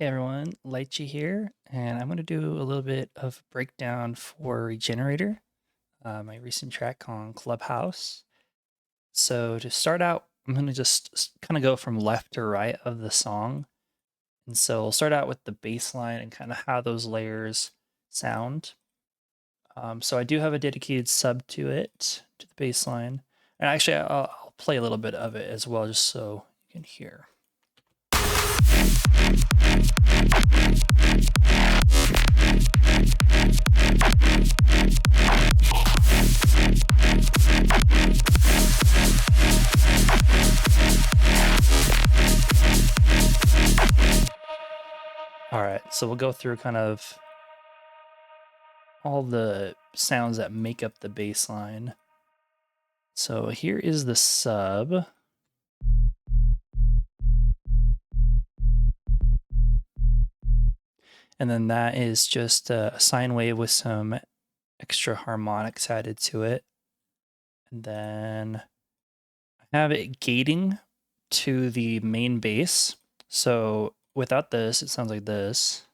Hey everyone, Lycii here, and I'm going to do a little bit of breakdown for Regenerator, my recent track on Clubhouse. So to start out, I'm going to just kind of go from left to right of the song. And so I'll start out with the bass line and kind of how those layers sound. So I do have a dedicated sub to it, to the bass line. And actually, I'll play a little bit of it as well, just so you can hear. All right, so we'll go through kind of all the sounds that make up the bass line. So here is the sub. And then that is just a sine wave with some extra harmonics added to it. And then I have it gating to the main bass. So without this, it sounds like this.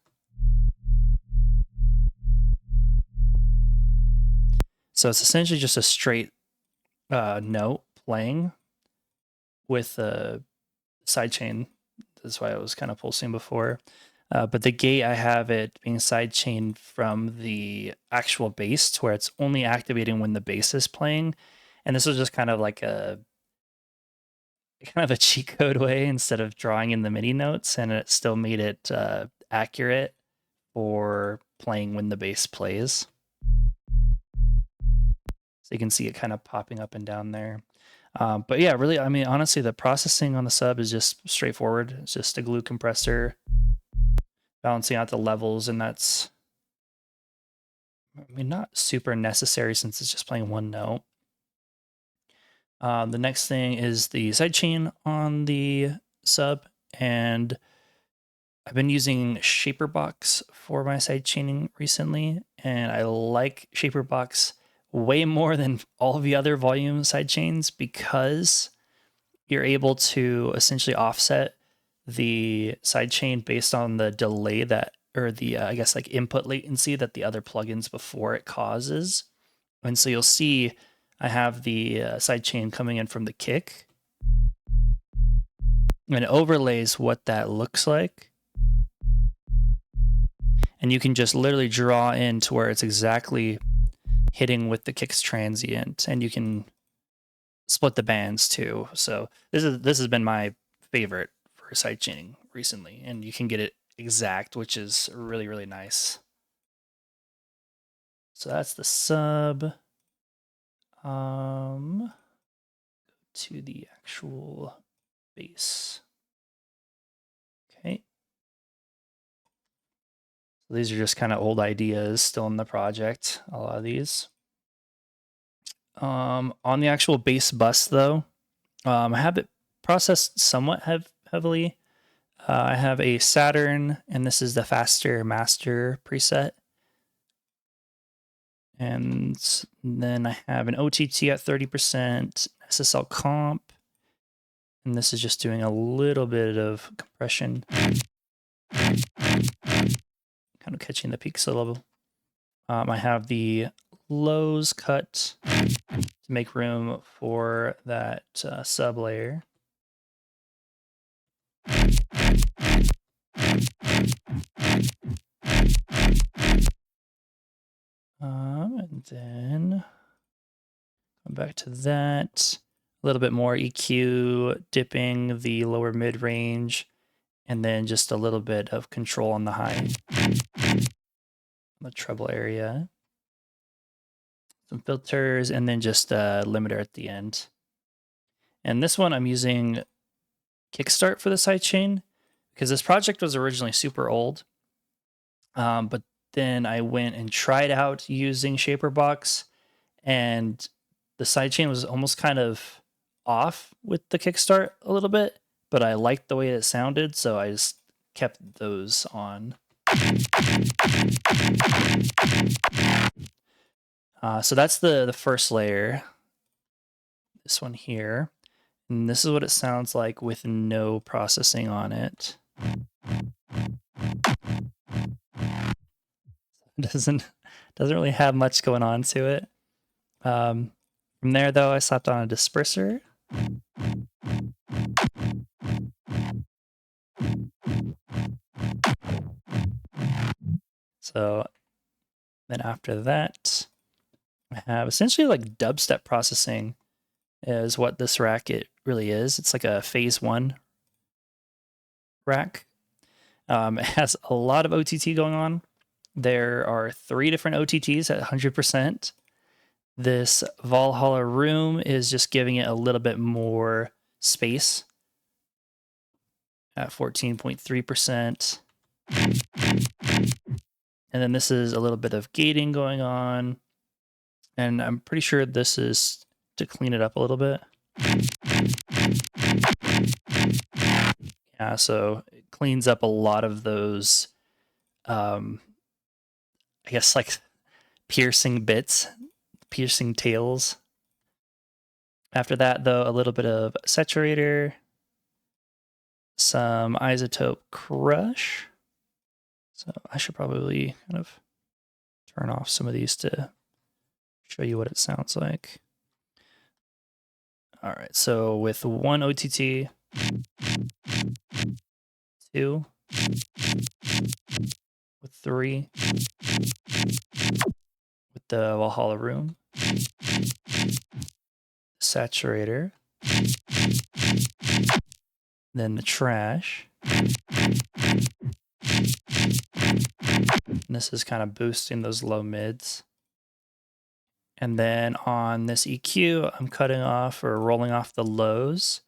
So it's essentially just a straight note playing with a sidechain. That's why I was kind of pulsing before. But the gate, I have it being sidechained from the actual bass to where it's only activating when the bass is playing. And this was just kind of like a cheat code way instead of drawing in the MIDI notes, and it still made it accurate for playing when the bass plays. So you can see it kind of popping up and down there. But yeah, really, I mean, honestly, the processing on the sub is just straightforward. It's just a glue compressor, balancing out the levels, and that's, I mean, not super necessary since it's just playing one note. The next thing is the sidechain on the sub, and I've been using Shaperbox for my sidechaining recently, and I like Shaperbox way more than all the other volume sidechains because you're able to essentially offset the sidechain based on the delay that, or the, I guess, like input latency that the other plugins before it causes. And so you'll see I have the sidechain coming in from the kick, and it overlays what that looks like. And you can just literally draw in to where it's exactly hitting with the kick's transient, and you can split the bands too. So this has been my favorite for sidechaining recently, and you can get it exact, which is really, really nice. So that's the sub. To the actual bass. Okay. So these are just kind of old ideas still in the project, a lot of these. On the actual bass bus though, I have it processed somewhat heavily. I have a Saturn, and this is the faster master preset. And then I have an OTT at 30%, SSL comp, and this is just doing a little bit of compression, kind of catching the peaks a little. I have the lows cut to make room for that sub layer. And then come back to that. A little bit more EQ, dipping the lower mid range, and then just a little bit of control on the high, the treble area. Some filters, and then just a limiter at the end. And this one I'm using Kickstart for the sidechain because this project was originally super old. But then I went and tried out using Shaperbox, and the sidechain was almost kind of off with the Kickstart a little bit, but I liked the way it sounded, so I just kept those on. So that's the first layer, this one here. And this is what it sounds like with no processing on it. doesn't really have much going on to it. From there, though, I slapped on a disperser. So then after that, I have essentially like dubstep processing is what this rack it really is. It's like a phase 1 rack. It has a lot of OTT going on. There are 3 different OTTs at 100%. This Valhalla room is just giving it a little bit more space at 14.3%. And then this is a little bit of gating going on. And I'm pretty sure this is to clean it up a little bit. Yeah, so it cleans up a lot of those, I guess, like piercing bits, piercing tails. After that, though, a little bit of saturator, some isotope crush. So I should probably kind of turn off some of these to show you what it sounds like. All right, so with 1 OTT, 2, with 3, with the Valhalla room, saturator, then the trash. And this is kind of boosting those low mids. And then on this EQ, I'm cutting off or rolling off the lows,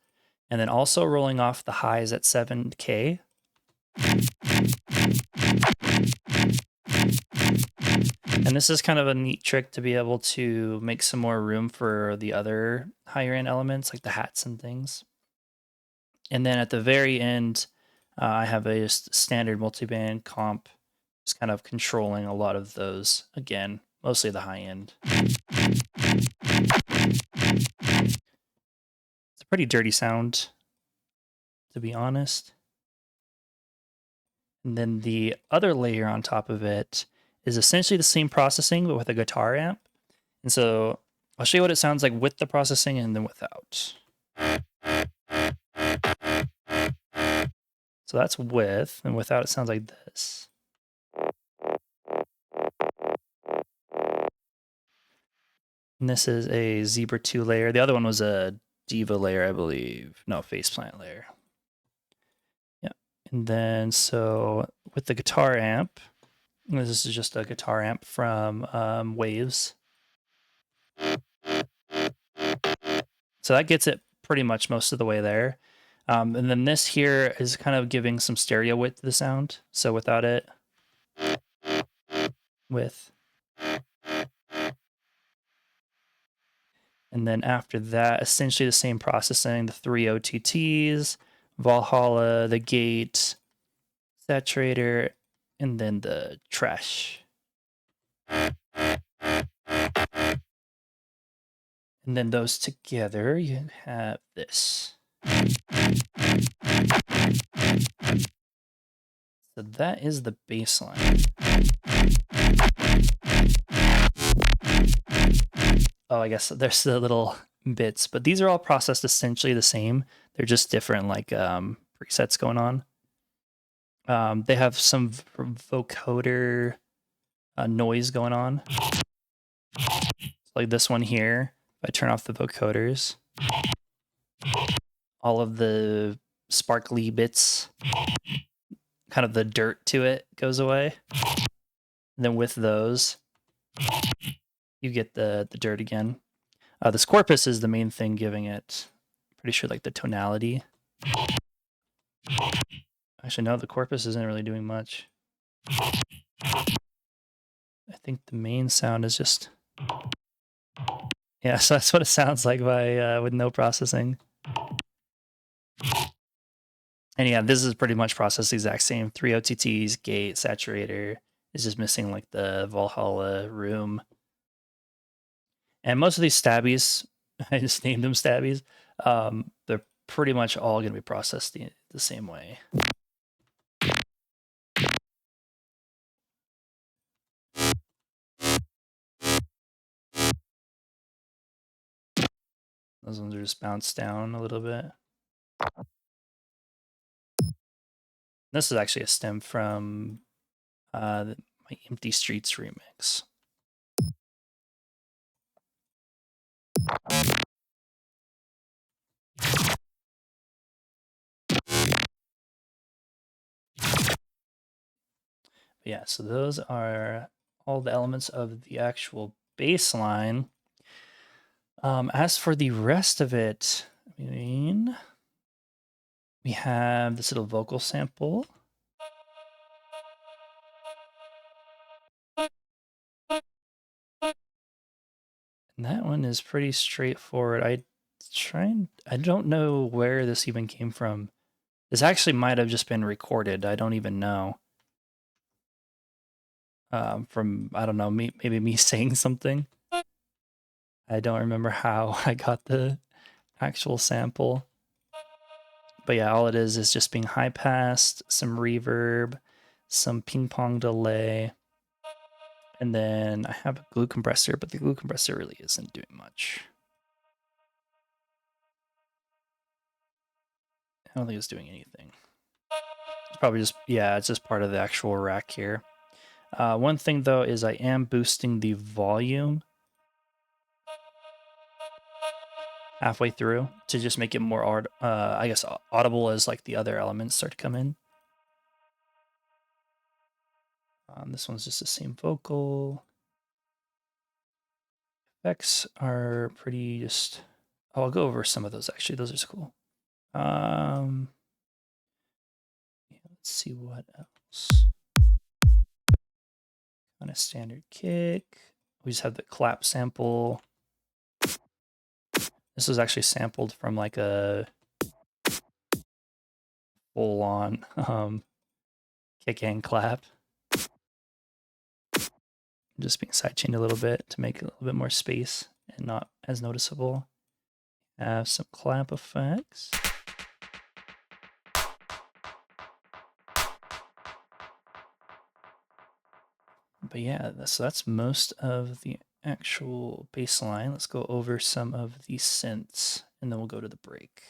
and then also rolling off the highs at 7K. And this is kind of a neat trick to be able to make some more room for the other higher end elements like the hats and things. And then at the very end, I have a just standard multiband comp, just kind of controlling a lot of those, again, mostly the high end. It's a pretty dirty sound, to be honest. And then the other layer on top of it is essentially the same processing, but with a guitar amp. And so I'll show you what it sounds like with the processing and then without. So that's with, and without it sounds like this. And this is a Zebra 2 layer. The other one was a Diva layer, I believe. No, faceplant layer. Yeah. And then so with the guitar amp, this is just a guitar amp from Waves. So that gets it pretty much most of the way there. And then this here is kind of giving some stereo width to the sound. So without it, with. And then after that, essentially the same processing, the 3 OTTs, Valhalla, the gate, saturator, and then the trash. And then those together, you have this. So that is the baseline. Oh, I guess there's the little bits, but these are all processed essentially the same. They're just different like presets going on. They have some vocoder noise going on. Like this one here, if I turn off the vocoders, all of the sparkly bits, kind of the dirt to it goes away. And then with those, you get the dirt again. This corpus is the main thing giving it, pretty sure, like the tonality. Actually, no, the corpus isn't really doing much. I think the main sound is just... Yeah, so that's what it sounds like by with no processing. And yeah, this is pretty much processed the exact same. 3 OTTs, gate, saturator. It's just missing like the Valhalla room. And most of these stabbies, I just named them stabbies, they're pretty much all going to be processed the same way. Those ones are just bounced down a little bit. This is actually a stem from my Empty Streets remix. But yeah, so those are all the elements of the actual bass line. As for the rest of it, I mean, we have this little vocal sample. And that one is pretty straightforward. I don't know where this even came from. This actually might have just been recorded. I don't even know. From, I don't know, maybe me saying something. I don't remember how I got the actual sample. But yeah, all it is just being high passed, some reverb, some ping pong delay, and then I have a glue compressor, but the glue compressor really isn't doing much. I don't think it's doing anything. It's probably just, yeah, it's just part of the actual rack here. One thing though is I am boosting the volume halfway through to just make it more, I guess, audible as like the other elements start to come in. This one's just the same vocal. Effects are pretty just. Oh, I'll go over some of those actually. Those are cool. Yeah, let's see what else. On a standard kick, we just have the clap sample. This was actually sampled from like a full-on kick and clap. Just being sidechained a little bit to make it a little bit more space and not as noticeable. Have some clap effects. But yeah, so that's most of the actual bass line. Let's go over some of the synths and then we'll go to the break.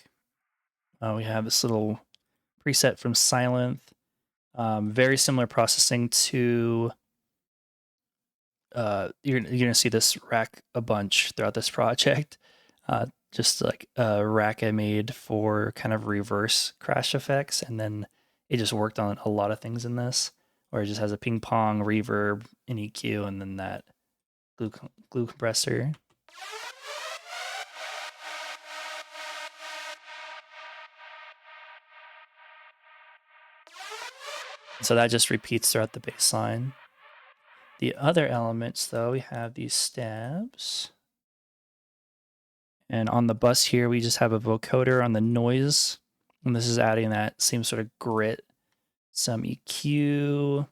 We have this little preset from Silent. Very similar processing to you're gonna see this rack a bunch throughout this project. Just like a rack I made for kind of reverse crash effects, and then it just worked on a lot of things in this, where it just has a ping pong reverb and EQ, and then that glue compressor. So that just repeats throughout the bass line. The other elements, though, we have these stabs. And on the bus here, we just have a vocoder on the noise. And this is adding that same sort of grit, some EQ.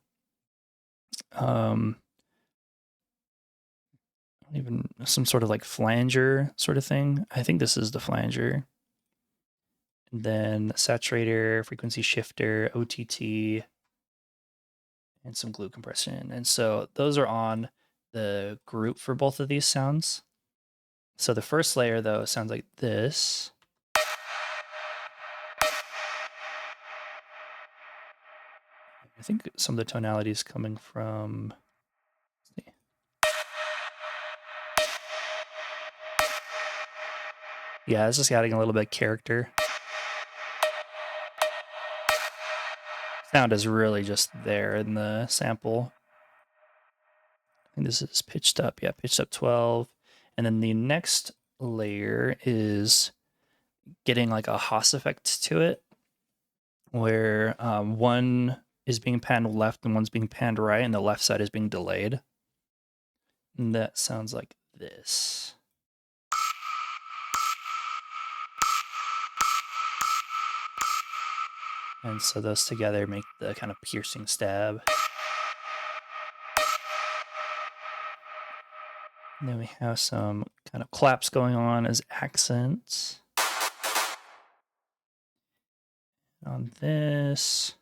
Even some sort of like flanger sort of thing. I think this is the flanger. And then saturator, frequency shifter, OTT, and some glue compression. And so those are on the group for both of these sounds. So the first layer, though, sounds like this. I think some of the tonality is coming from. Yeah, it's just adding a little bit of character. Sound is really just there in the sample. I think this is pitched up. Yeah, pitched up 12. And then the next layer is getting like a Haas effect to it, where one is being panned left and one's being panned right, and the left side is being delayed. And that sounds like this. And so those together make the kind of piercing stab. And then we have some kind of claps going on as accents. On this.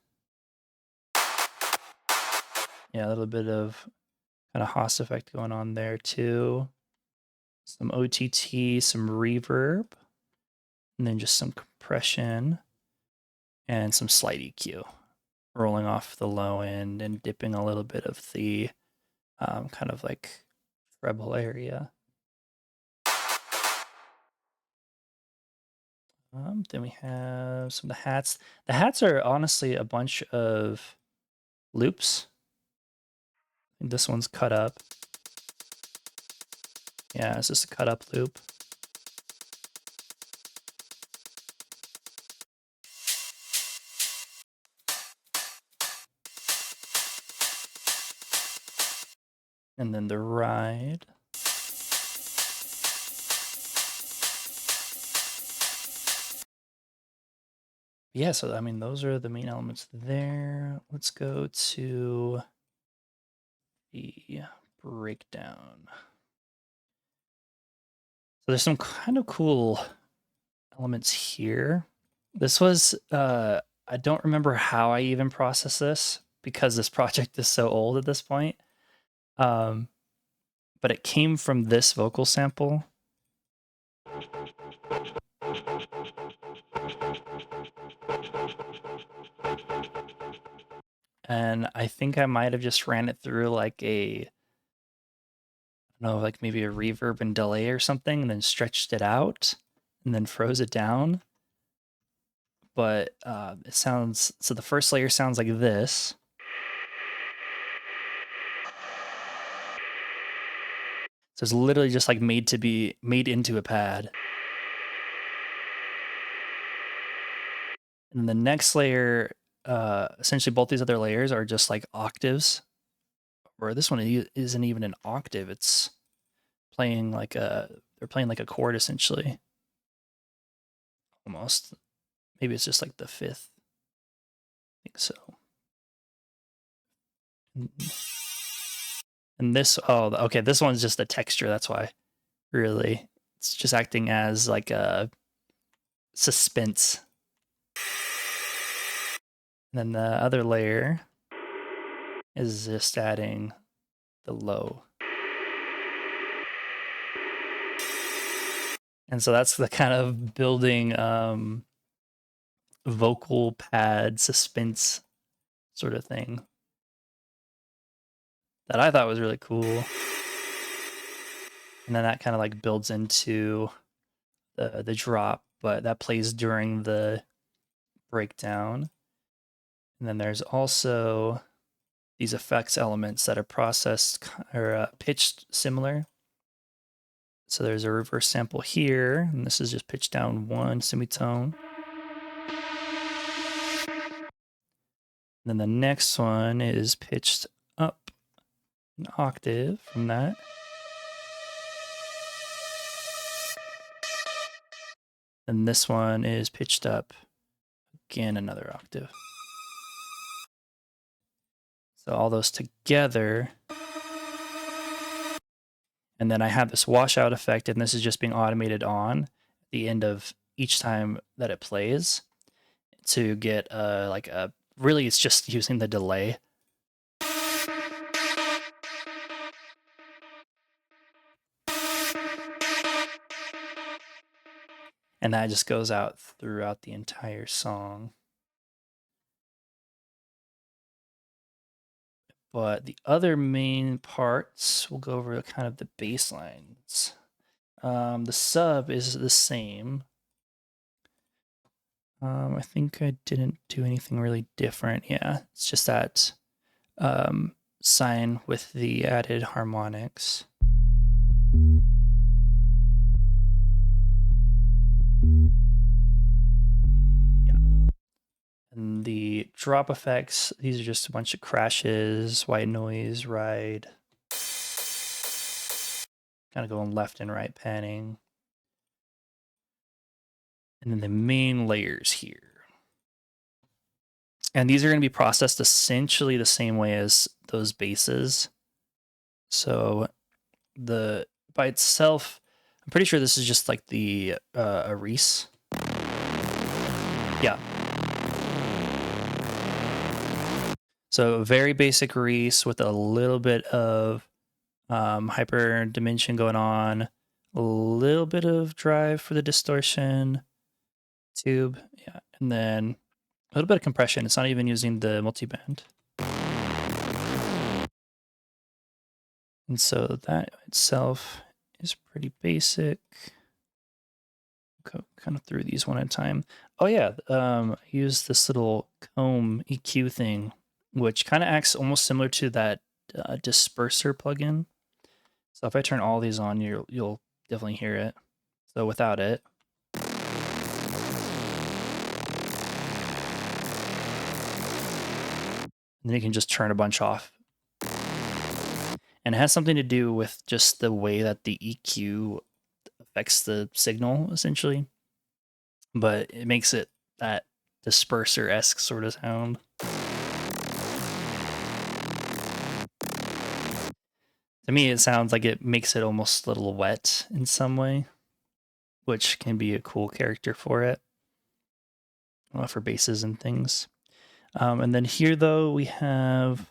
Yeah, a little bit of kind of Haas effect going on there too. some OTT, some reverb, and then just some compression and some slight EQ, rolling off the low end and dipping a little bit of the kind of like treble area. Then we have some of the hats. The hats are honestly a bunch of loops. This one's cut up. Yeah, it's just a cut up loop. And then the ride. Yeah, so I mean, those are the main elements there. Let's go to the breakdown. So there's some kind of cool elements here. This was, I don't remember how I even processed this because this project is so old at this point. But it came from this vocal sample. And I think I might have just ran it through like I don't know, like maybe a reverb and delay or something, and then stretched it out and then froze it down. But it sounds, so the first layer sounds like this. So it's literally just like made into a pad. And the next layer, essentially both these other layers are just like octaves. Or this one isn't even an octave. It's playing like they're playing like a chord essentially. Almost. Maybe it's just like the fifth. I think so. And this, oh, okay, this one's just a texture. That's why, really. It's just acting as like a suspense. And then the other layer is just adding the low. And so that's the kind of building vocal pad suspense sort of thing that I thought was really cool. And then that kind of like builds into the drop, but that plays during the breakdown. And then there's also these effects elements that are processed or pitched similar. So there's a reverse sample here, and this is just pitched down one semitone. And then the next one is pitched up an octave from that. And this one is pitched up again another octave. So all those together. And then I have this washout effect, and this is just being automated on at the end of each time that it plays to get like a, really it's just using the delay. And that just goes out throughout the entire song. But the other main parts, we'll go over kind of the bass lines. The sub is the same. I think I didn't do anything really different. Yeah, it's just that sign with the added harmonics. And the drop effects, these are just a bunch of crashes, white noise, ride. Kind of going left and right panning. And then the main layers here. And these are going to be processed essentially the same way as those basses. So by itself, I'm pretty sure this is just like the a Reese. Yeah. So very basic Reese with a little bit of hyper dimension going on, a a little bit of drive for the distortion tube, yeah, and then a little bit of compression. It's not even using the multiband. And so that itself is pretty basic. Go kind of through these one at a time. Oh yeah, I use this little comb EQ thing, which kind of acts almost similar to that disperser plugin. So if I turn all these on, you'll definitely hear it. So without it, and then you can just turn a bunch off. And it has something to do with just the way that the EQ affects the signal, essentially. But it makes it that disperser-esque sort of sound. To me, it sounds like it makes it almost a little wet in some way, which can be a cool character for it, for basses and things. And then here, though, we have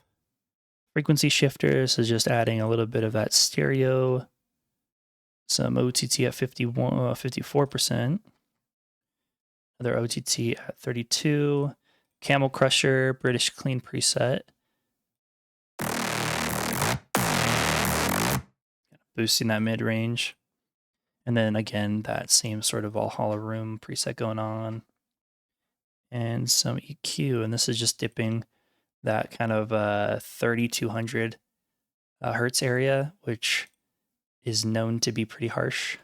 frequency shifters, so just adding a little bit of that stereo, some OTT at 54%, other OTT at 32, Camel Crusher, British Clean preset, boosting that mid-range. And then again, that same sort of Valhalla Room preset going on. And some EQ, and this is just dipping that kind of 3200 hertz area, which is known to be pretty harsh.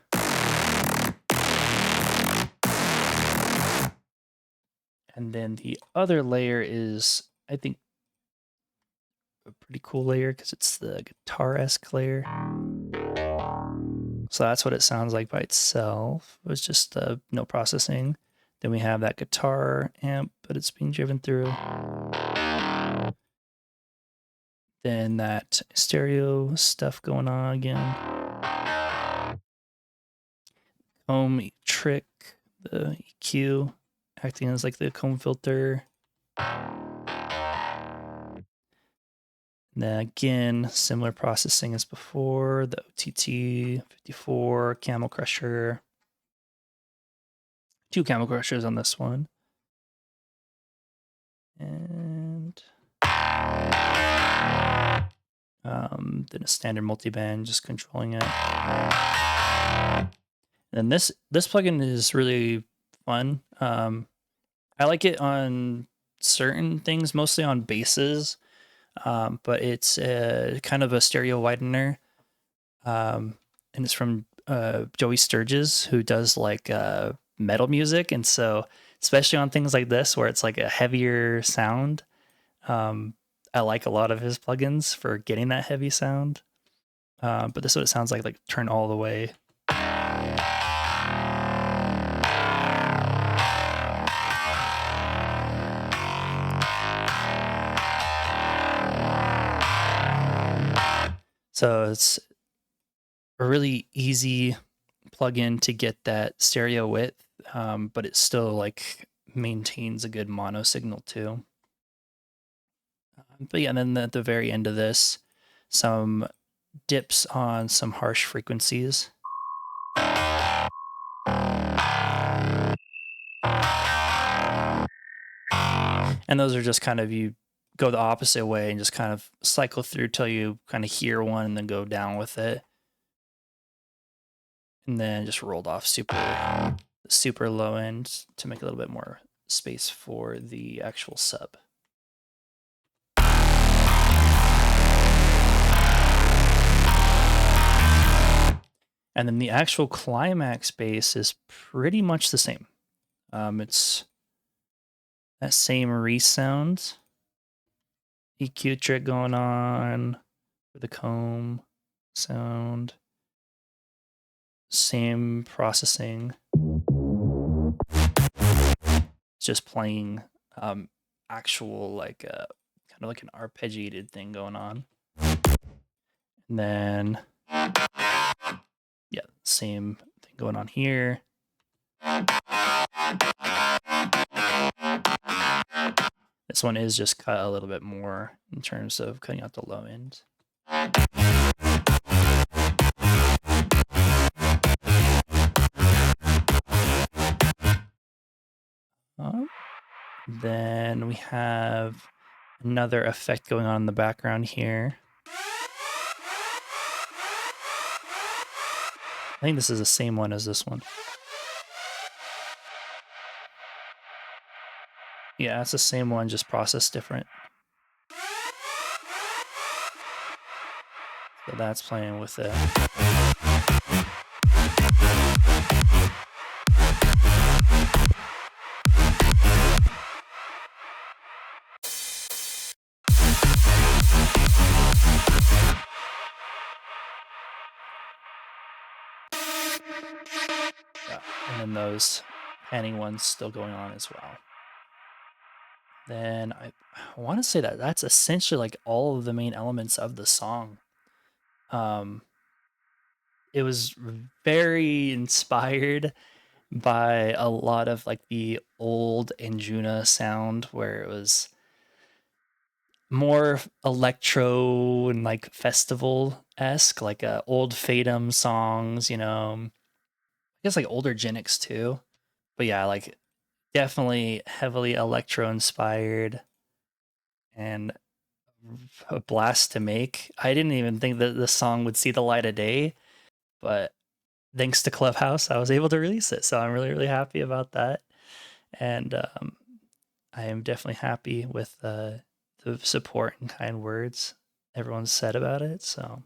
And then the other layer is, I think, a pretty cool layer because it's the guitar-esque layer. So that's what it sounds like by itself. It was just no processing. Then we have that guitar amp, but it's being driven through. Then that stereo stuff going on again. Comb trick, the EQ acting as like the comb filter. And then again, similar processing as before, the OTT 54, Camel Crusher. 2 Camel Crushers on this one. And then a standard multiband, just controlling it. And this plugin is really fun. I like it on certain things, mostly on basses, but it's kind of a stereo widener, and it's from Joey Sturgis, who does like metal music, and so especially on things like this where it's like a heavier sound, I like a lot of his plugins for getting that heavy sound. But this is what it sounds like turn all the way. So it's a really easy plugin to get that stereo width, but it still like maintains a good mono signal too. But yeah, and then at the very end of this, some dips on some harsh frequencies. And those are just kind of, you go the opposite way and just kind of cycle through till you kind of hear one and then go down with it. And then just rolled off super low end to make a little bit more space for the actual sub. And then the actual climax bass is pretty much the same. It's that same resound, EQ trick going on for the comb sound, same processing. It's just playing actual like kind of like an arpeggiated thing going on. And then yeah, same thing going on here. This one is just cut a little bit more in terms of cutting out the low end. Then we have another effect going on in the background here. I think this is the same one as this one. Yeah, it's the same one, just processed different. So that's playing with it. Yeah, and then those panning ones still going on as well. Then I want to say that that's essentially like all of the main elements of the song. It was very inspired by a lot of like the old Anjuna sound, where it was more electro and like festival-esque, like old Fatum songs, I guess like older Genix too. But yeah, like definitely heavily electro inspired and a blast to make. I didn't even think that the song would see the light of day, but thanks to Clubhouse, I was able to release it. So I'm really, really happy about that. And I am definitely happy with the support and kind words everyone's said about it. So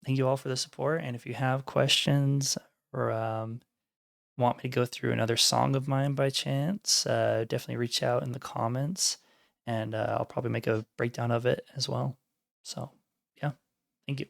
thank you all for the support. And if you have questions or want me to go through another song of mine by chance, definitely reach out in the comments and I'll probably make a breakdown of it as well. So, yeah, thank you.